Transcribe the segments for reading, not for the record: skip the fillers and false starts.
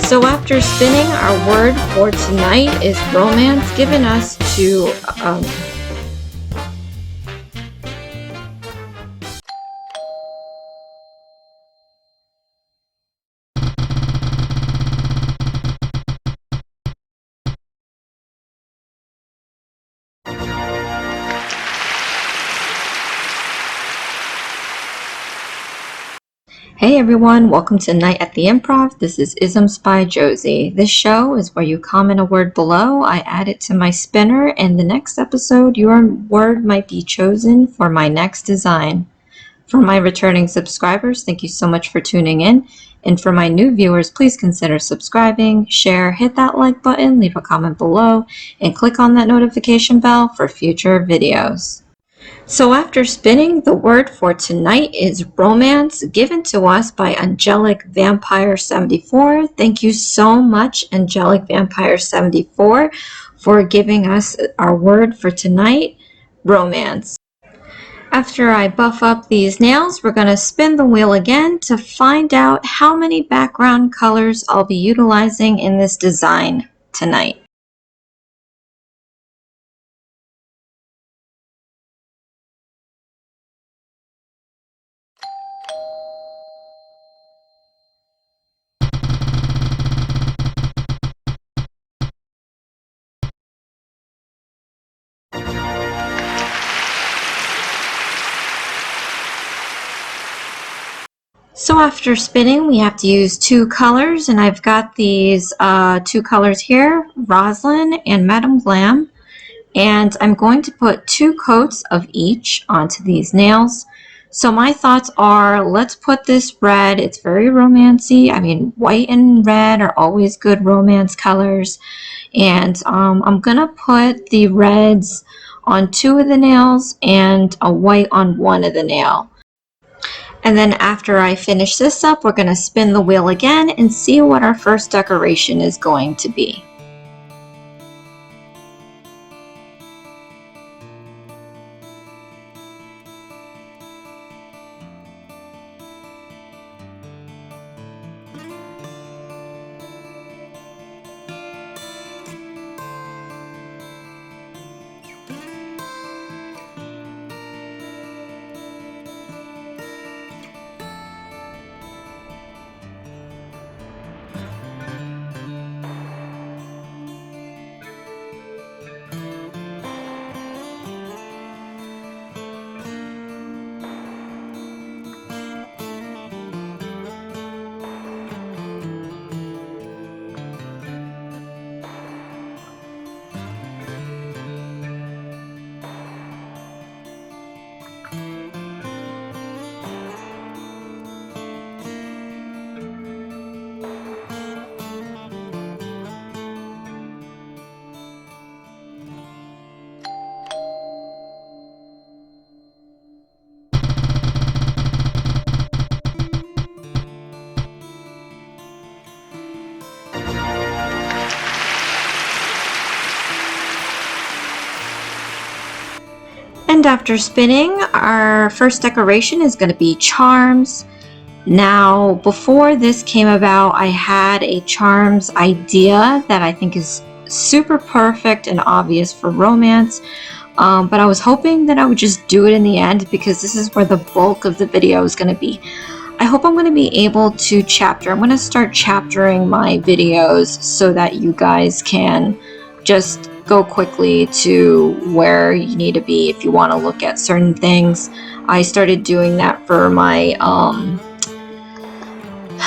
So after spinning, our word for tonight is romance, given us to Hey everyone, welcome to Night at the Improv. This is Isms by Josie. This show is where you comment a word below, I add it to my spinner, and the next episode your word might be chosen for my next design. For my returning subscribers, thank you so much for tuning in. And for my new viewers, please consider subscribing, share, hit that like button, leave a comment below, and click on that notification bell for future videos. So after spinning, the word for tonight is romance, given to us by Angelic Vampire 74. Thank you so much, Angelic Vampire 74, for giving us our word for tonight, romance. After I buff up these nails, we're going to spin the wheel again to find out how many background colors I'll be utilizing in this design tonight. So after spinning, we have to use two colors, and I've got these two colors here, Rosalind and MadamGlam, and I'm going to put 2 coats of each onto these nails. So my thoughts are, let's put this red. It's very romancy. I mean, white and red are always good romance colors, and I'm gonna put the reds on 2 of the nails and a white on 1 of the nail. And then after I finish this up, we're going to spin the wheel again and see what our first decoration is going to be. And after spinning, our first decoration is going to be charms. Now, before this came about, I had a charms idea that I think is super perfect and obvious for romance, but I was hoping that I would just do it in the end because this is where the bulk of the video is going to be. I hope I'm going to be able to chapter. I'm going to start chaptering my videos so that you guys can just go quickly to where you need to be if you want to look at certain things. I started doing that for my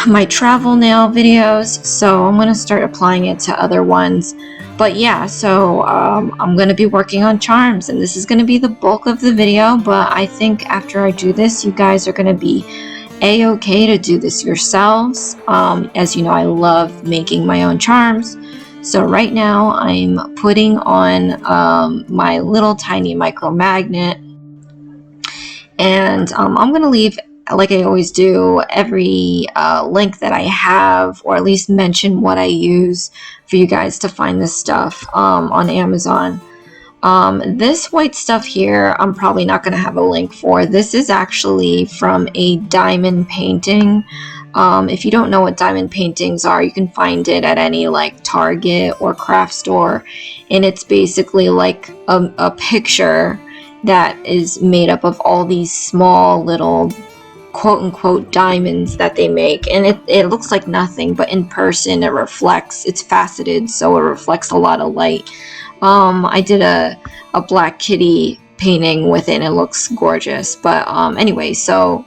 my travel nail videos, so I'm going to start applying it to other ones. But yeah, so I'm going to be working on charms, and this is going to be the bulk of the video, but I think after I do this, you guys are going to be a-okay to do this yourselves. As you know, I love making my own charms. So right now I'm putting on my little tiny micro magnet, and I'm going to leave, like I always do, every link that I have, or at least mention what I use for you guys to find this stuff on Amazon. This white stuff here, I'm probably not going to have a link for. This is actually from a diamond painting If you don't know what diamond paintings are, you can find it at any like Target or craft store, and it's basically like a picture that is made up of all these small little quote-unquote diamonds that they make, and it looks like nothing, but in person it reflects. It's faceted, so it reflects a lot of light. I did a black kitty painting with it, and it looks gorgeous. But anyway, so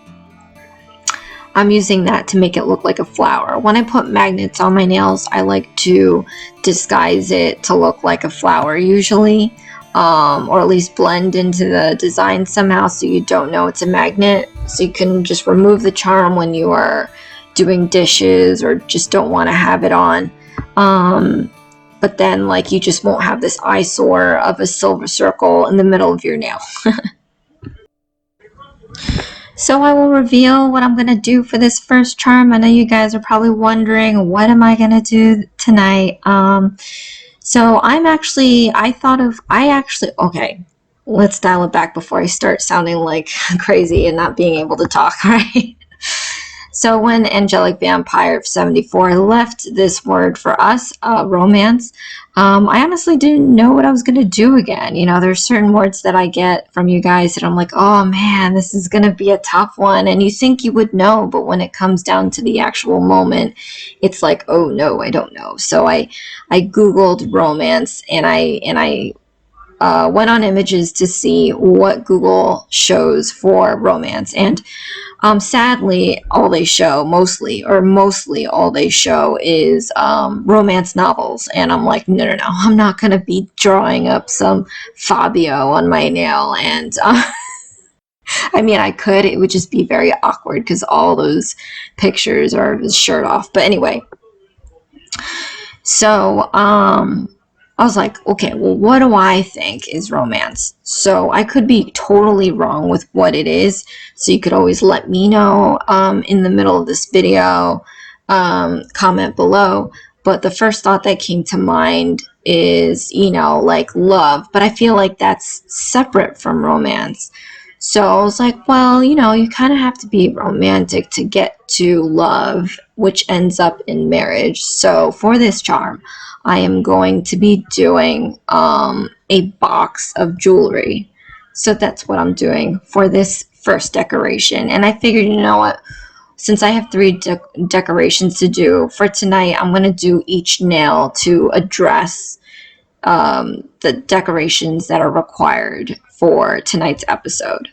I'm using that to make it look like a flower. When I put magnets on my nails, I like to disguise it to look like a flower usually, or at least blend into the design somehow so you don't know it's a magnet. So you can just remove the charm when you are doing dishes or just don't want to have it on. But then like you just won't have this eyesore of a silver circle in the middle of your nail. So I will reveal what I'm going to do for this first charm. I know you guys are probably wondering, what am I going to do tonight? So okay, let's dial it back before I start sounding like crazy and not being able to talk, right? So when Angelic Vampire 74 left this word for us, romance, I honestly didn't know what I was going to do again. You know, there's certain words that I get from you guys that I'm like, oh man, this is going to be a tough one. And you think you would know, but when it comes down to the actual moment, it's like, oh no, I don't know. So I Googled romance, and I went on images to see what Google shows for romance. And sadly, all they show mostly all they show is romance novels. And I'm like, no, I'm not going to be drawing up some Fabio on my nail. And I mean, I could, it would just be very awkward because all those pictures are his shirt off. But anyway, so I was like, okay, well, what do I think is romance? So I could be totally wrong with what it is. So you could always let me know in the middle of this video, comment below. But the first thought that came to mind is, you know, like love. But I feel like that's separate from romance. So I was like, well, you know, you kind of have to be romantic to get to love, which ends up in marriage. So for this charm, I am going to be doing a box of jewelry. So that's what I'm doing for this first decoration. And I figured, you know what, since I have three decorations to do for tonight, I'm going to do each nail to address the decorations that are required for tonight's episode.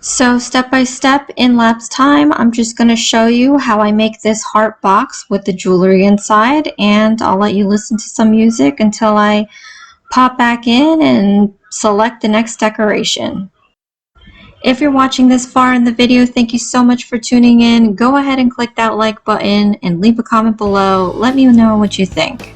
So step by step in lapse time, I'm just going to show you how I make this heart box with the jewelry inside, and I'll let you listen to some music until I pop back in and select the next decoration. If you're watching this far in the video, thank you so much for tuning in. Go ahead and click that like button and leave a comment below. Let me know what you think.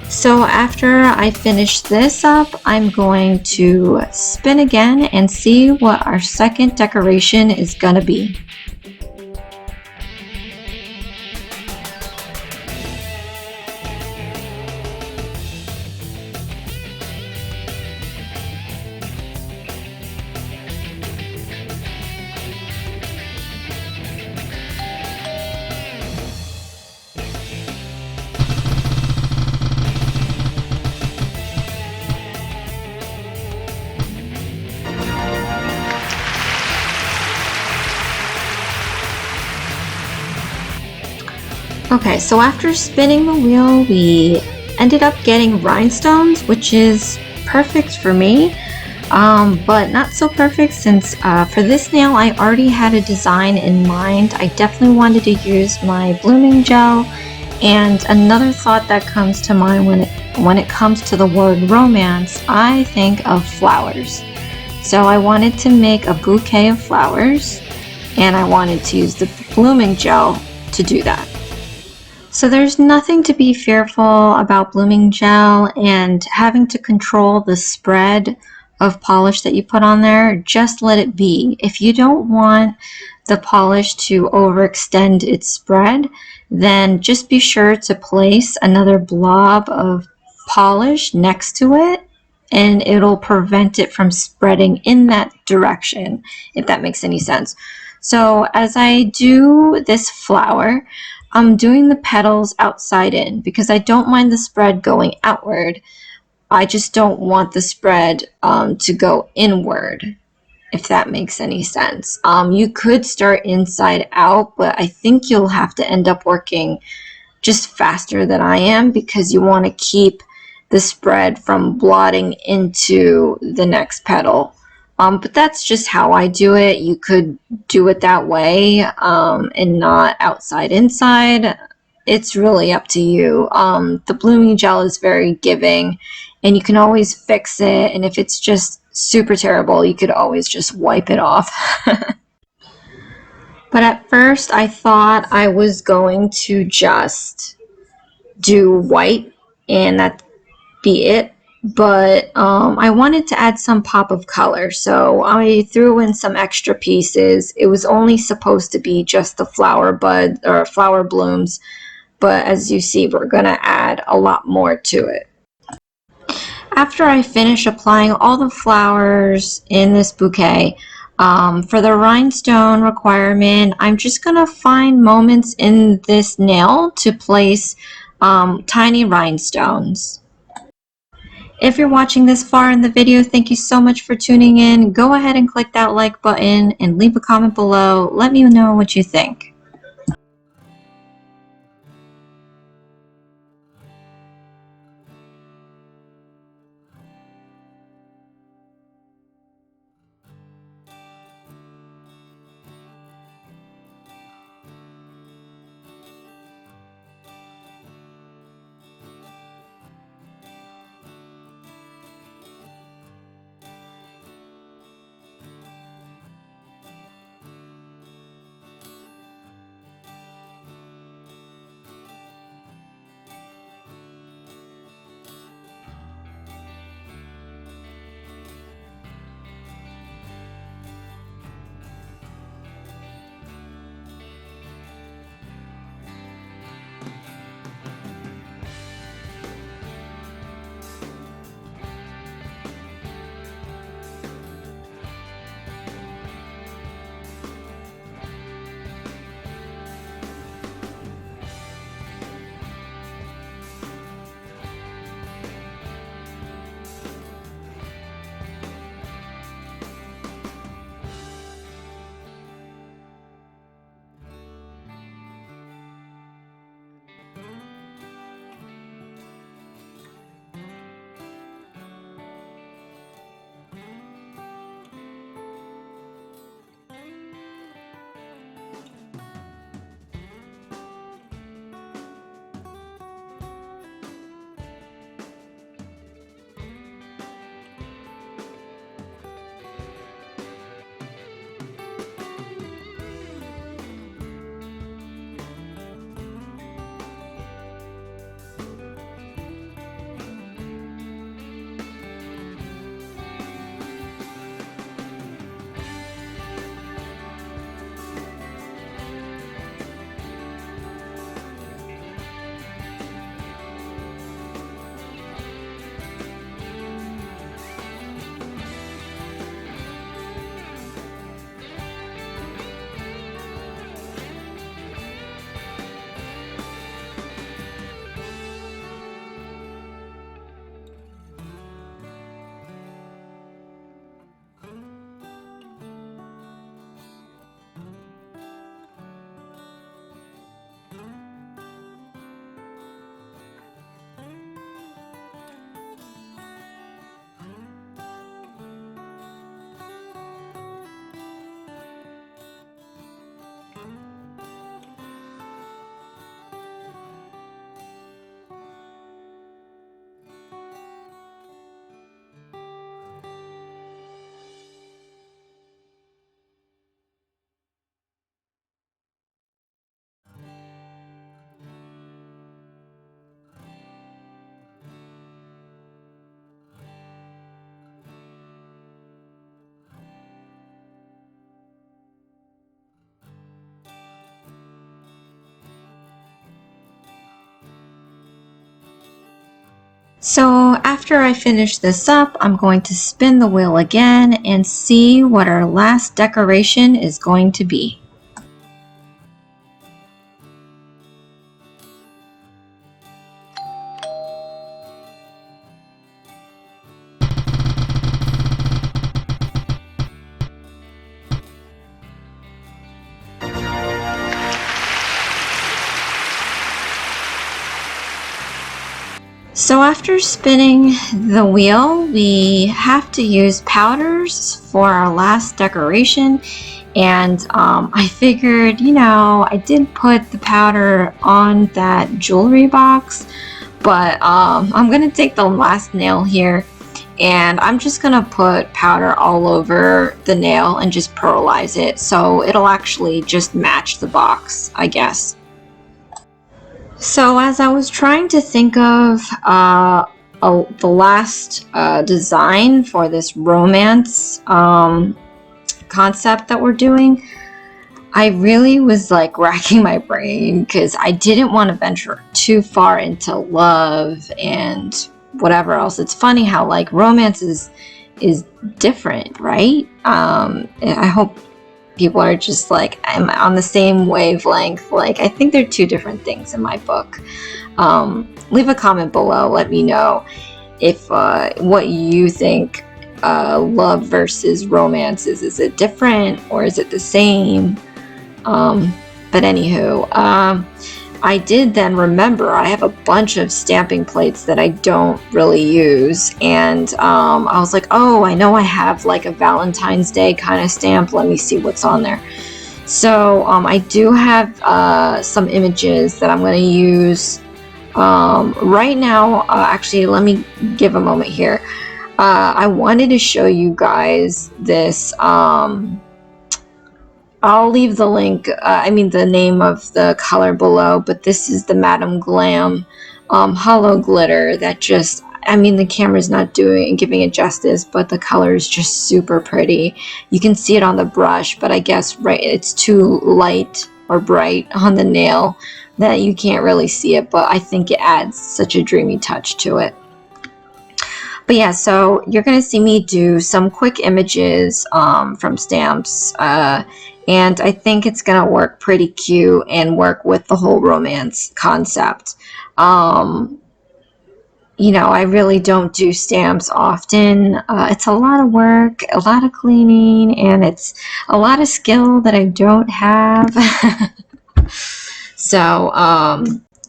So after I finish this up, I'm going to spin again and see what our second decoration is gonna be. Okay, so after spinning the wheel, we ended up getting rhinestones, which is perfect for me, but not so perfect since for this nail I already had a design in mind. I definitely wanted to use my blooming gel, and another thought that comes to mind when it comes to the word romance, I think of flowers. So I wanted to make a bouquet of flowers, and I wanted to use the blooming gel to do that. So there's nothing to be fearful about blooming gel and having to control the spread of polish that you put on there. Just let it be. If you don't want the polish to overextend its spread, then just be sure to place another blob of polish next to it, and it'll prevent it from spreading in that direction, if that makes any sense. So as I do this flower, I'm doing the petals outside in because I don't mind the spread going outward. I just don't want the spread to go inward, if that makes any sense. You could start inside out, but I think you'll have to end up working just faster than I am because you want to keep the spread from blotting into the next petal. But that's just how I do it. You could do it that way and not outside inside. It's really up to you. The blooming gel is very giving and you can always fix it. And if it's just super terrible, you could always just wipe it off. But at first I thought I was going to just do white and that be it, but I wanted to add some pop of color, so I threw in some extra pieces. It was only supposed to be just the flower bud or flower blooms, but as you see, we're gonna add a lot more to it. After I finish applying all the flowers in this bouquet, for the rhinestone requirement, I'm just gonna find moments in this nail to place tiny rhinestones. If you're watching this far in the video, thank you so much for tuning in. Go ahead and click that like button and leave a comment below. Let me know what you think. So after I finish this up, I'm going to spin the wheel again and see what our last decoration is going to be. So after spinning the wheel, we have to use powders for our last decoration. And I figured, I did put the powder on that jewelry box, but I'm going to take the last nail here and I'm just going to put powder all over the nail and just pearlize it so it'll actually just match the box, I guess. So as I was trying to think of the last design for this romance concept that we're doing, I really was like racking my brain because I didn't want to venture too far into love and whatever else. It's funny how like romance is different, right? I hope people are just like, I'm on the same wavelength. Like, I think they're two different things in my book. Leave a comment below. Let me know if what you think love versus romance is. Is it different or is it the same? But anywho, I did then remember I have a bunch of stamping plates that I don't really use, and I was like, oh, I know I have like a Valentine's Day kind of stamp. Let me see what's on there. So I do have some images that I'm going to use right now. Actually, let me give a moment here. I wanted to show you guys this. I'll leave the link, the name of the color below, but this is the MadamGlam hollow glitter that just, the camera's not giving it justice, but the color is just super pretty. You can see it on the brush, but I guess, right, it's too light or bright on the nail that you can't really see it, but I think it adds such a dreamy touch to it. But yeah, so you're going to see me do some quick images from stamps, and I think it's going to work pretty cute and work with the whole romance concept. I really don't do stamps often. It's a lot of work, a lot of cleaning, and it's a lot of skill that I don't have. So,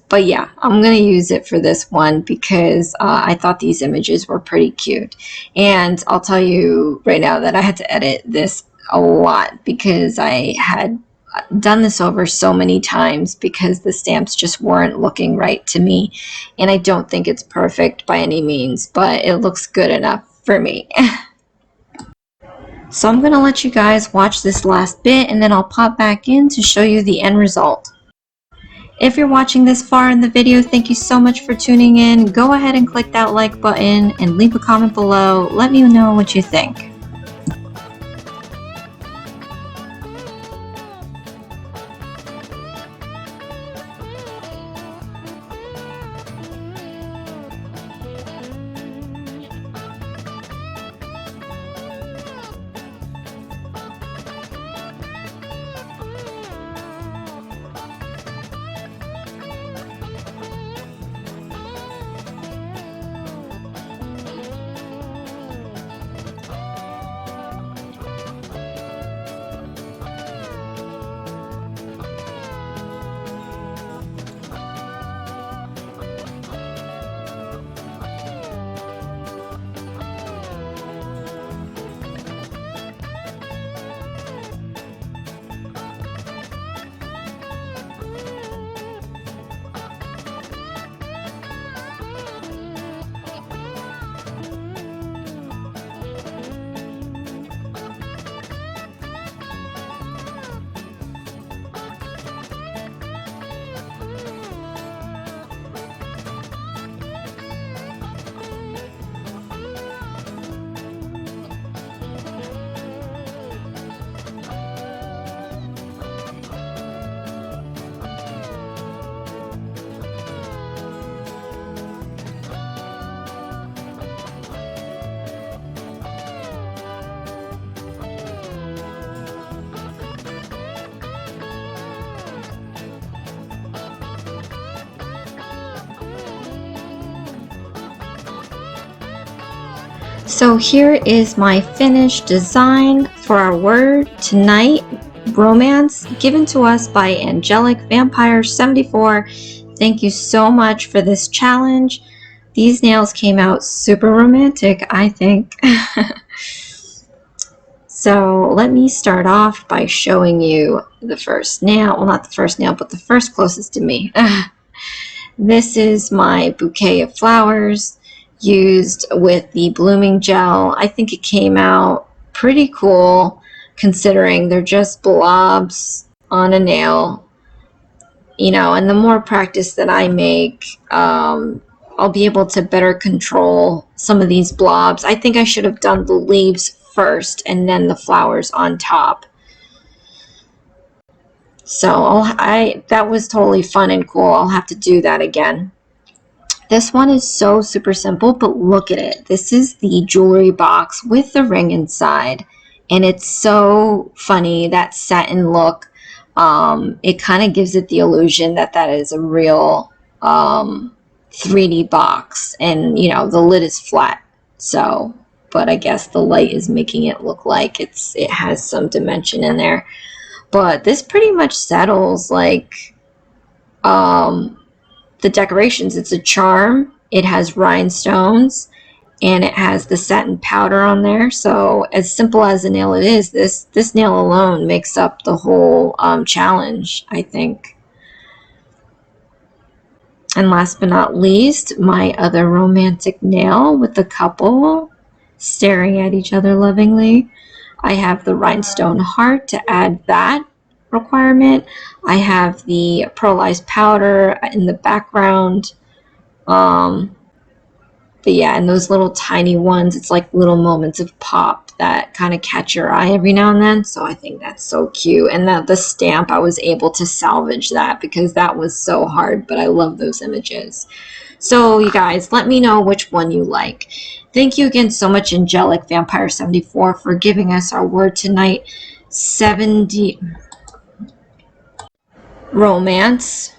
but yeah, I'm going to use it for this one because I thought these images were pretty cute. And I'll tell you right now that I had to edit this a lot because I had done this over so many times because the stamps just weren't looking right to me. And I don't think it's perfect by any means, but it looks good enough for me. So I'm going to let you guys watch this last bit and then I'll pop back in to show you the end result. If you're watching this far in the video, thank you so much for tuning in. Go ahead and click that like button and leave a comment below. Let me know what you think. So here is my finished design for our word tonight, romance, given to us by Angelic Vampire 74. Thank you so much for this challenge. These nails came out super romantic, I think. So let me start off by showing you the first nail. Well, not the first nail, but the first closest to me. This is my bouquet of flowers used with the blooming gel. I think it came out pretty cool considering they're just blobs on a nail. You know, and the more practice that I make, I'll be able to better control some of these blobs. I think I should have done the leaves first and then the flowers on top. So that was totally fun and cool. I'll have to do that again. This one is so super simple, but look at it. This is the jewelry box with the ring inside, and it's so funny, that satin look. It kind of gives it the illusion that that is a real 3D box, and you know the lid is flat. So, but I guess the light is making it look like it has some dimension in there. But this pretty much settles like the decorations. It's a charm. It has rhinestones, and it has the satin powder on there. So as simple as a nail it is, this nail alone makes up the whole challenge, I think. And last but not least, my other romantic nail with the couple staring at each other lovingly. I have the rhinestone heart to add that requirement. I have the pearlized powder in the background. But yeah, and those little tiny ones, it's like little moments of pop that kind of catch your eye every now and then. So I think that's so cute. And the stamp, I was able to salvage that because that was so hard, but I love those images. So you guys, let me know which one you like. Thank you again so much, Angelic Vampire 74, for giving us our word tonight. 70 romance.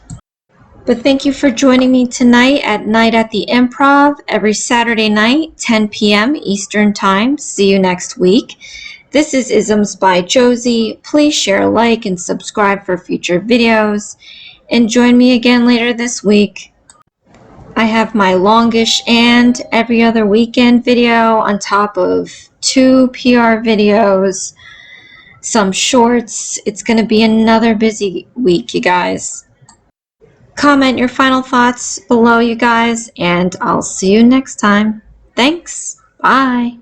But thank you for joining me tonight at Night at the Improv every Saturday night, 10 p.m. Eastern Time. See you next week. This is Isms by Josie. Please share, like, and subscribe for future videos. And join me again later this week. I have my longish and every other weekend video on top of 2 PR videos, some shorts. It's going to be another busy week, you guys. Comment your final thoughts below, you guys, and I'll see you next time. Thanks. Bye.